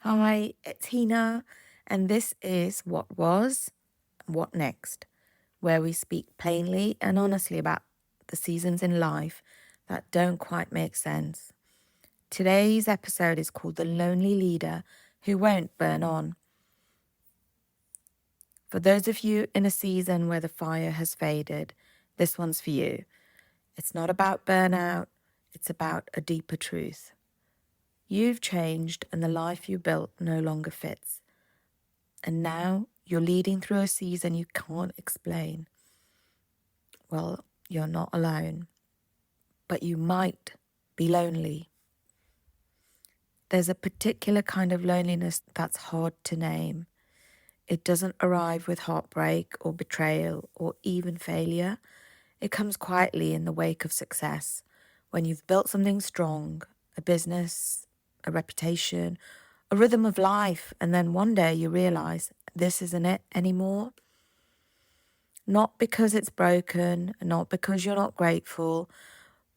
Hi, it's Heena, and this is What Was, What Next, where we speak plainly and honestly about the seasons in life that don't quite make sense. Today's episode is called The Lonely Leader Who Won't Burn On. For those of you in a season where the fire has faded, this one's for you. It's not about burnout, it's about a deeper truth. You've changed and the life you built no longer fits. And now you're leading through a season you can't explain. Well, you're not alone, but you might be lonely. There's a particular kind of loneliness that's hard to name. It doesn't arrive with heartbreak or betrayal or even failure. It comes quietly in the wake of success, when you've built something strong, a business, a reputation, a rhythm of life, and then one day you realize this isn't it anymore. Not because it's broken, not because you're not grateful,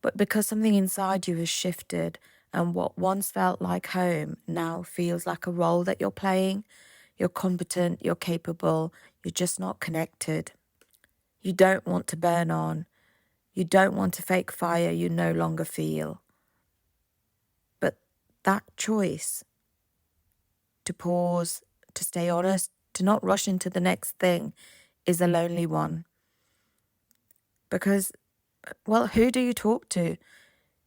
but because something inside you has shifted and what once felt like home now feels like a role that you're playing. You're competent, you're capable, you're just not connected. You don't want to burn on. You don't want to fake fire you no longer feel. But that choice to pause, to stay honest, to not rush into the next thing is a lonely one. Because, well, who do you talk to?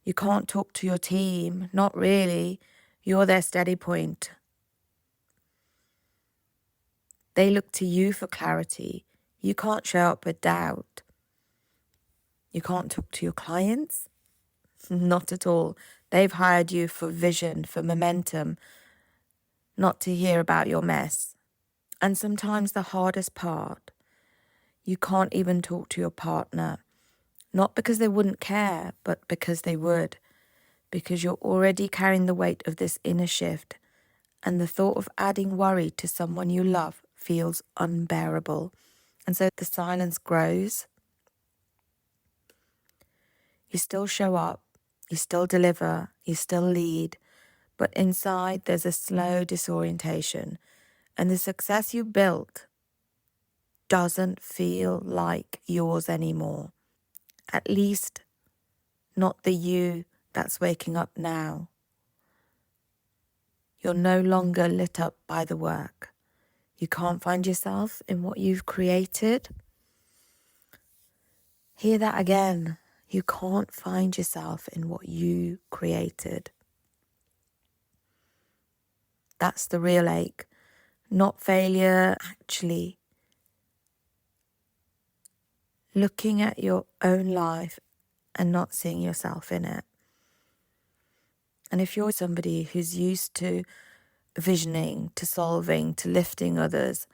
You can't talk to your team, not really. You're their steady point. They look to you for clarity. You can't show up with doubt. You can't talk to your clients? Not at all. They've hired you for vision, for momentum, not to hear about your mess. And sometimes the hardest part, you can't even talk to your partner. Not because they wouldn't care, but because they would. Because you're already carrying the weight of this inner shift, and the thought of adding worry to someone you love feels unbearable. And so the silence grows. You still show up, you still deliver, you still lead, but inside there's a slow disorientation, and the success you built doesn't feel like yours anymore. At least not the you that's waking up now. You're no longer lit up by the work. You can't find yourself in what you've created. Hear that again. You can't find yourself in what you created. That's the real ache. Not failure, actually. Looking at your own life and not seeing yourself in it. And if you're somebody who's used to visioning, to solving, to lifting others,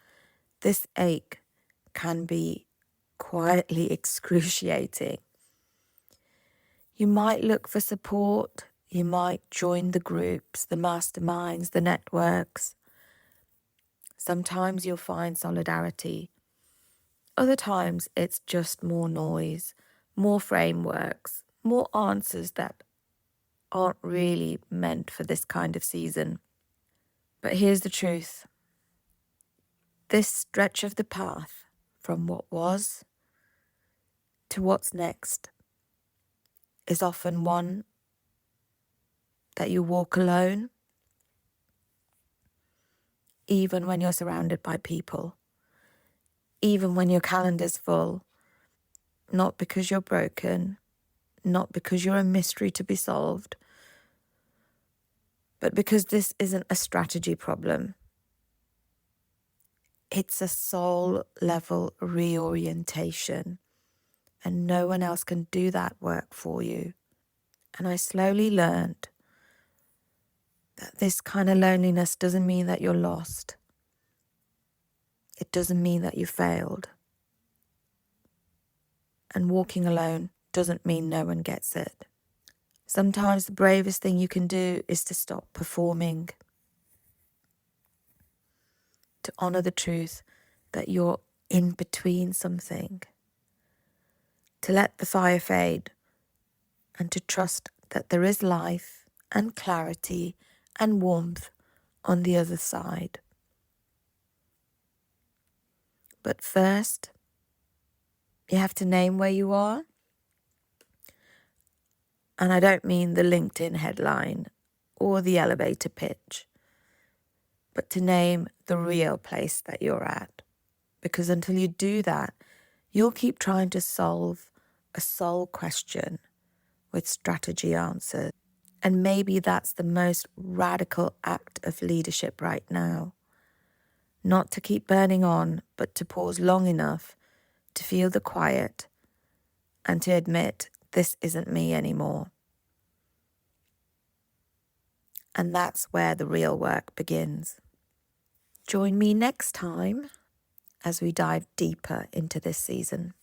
this ache can be quietly excruciating. You might look for support. You might join the groups, the masterminds, the networks. Sometimes you'll find solidarity. Other times it's just more noise, more frameworks, more answers that aren't really meant for this kind of season. But here's the truth. This stretch of the path from what was to what's next is often one that you walk alone, even when you're surrounded by people, even when your calendar's full, not because you're broken, not because you're a mystery to be solved, but because this isn't a strategy problem. It's a soul level reorientation, and no one else can do that work for you. And I slowly learned that this kind of loneliness doesn't mean that you're lost. It doesn't mean that you failed. And walking alone doesn't mean no one gets it. Sometimes the bravest thing you can do is to stop performing, to honor the truth that you're in between something, to let the fire fade, and to trust that there is life and clarity and warmth on the other side. But first, you have to name where you are. And I don't mean the LinkedIn headline or the elevator pitch, but to name the real place that you're at. Because until you do that, you'll keep trying to solve a soul question with strategy answers. And maybe that's the most radical act of leadership right now. Not to keep burning on, but to pause long enough to feel the quiet and to admit this isn't me anymore. And that's where the real work begins. Join me next time as we dive deeper into this season.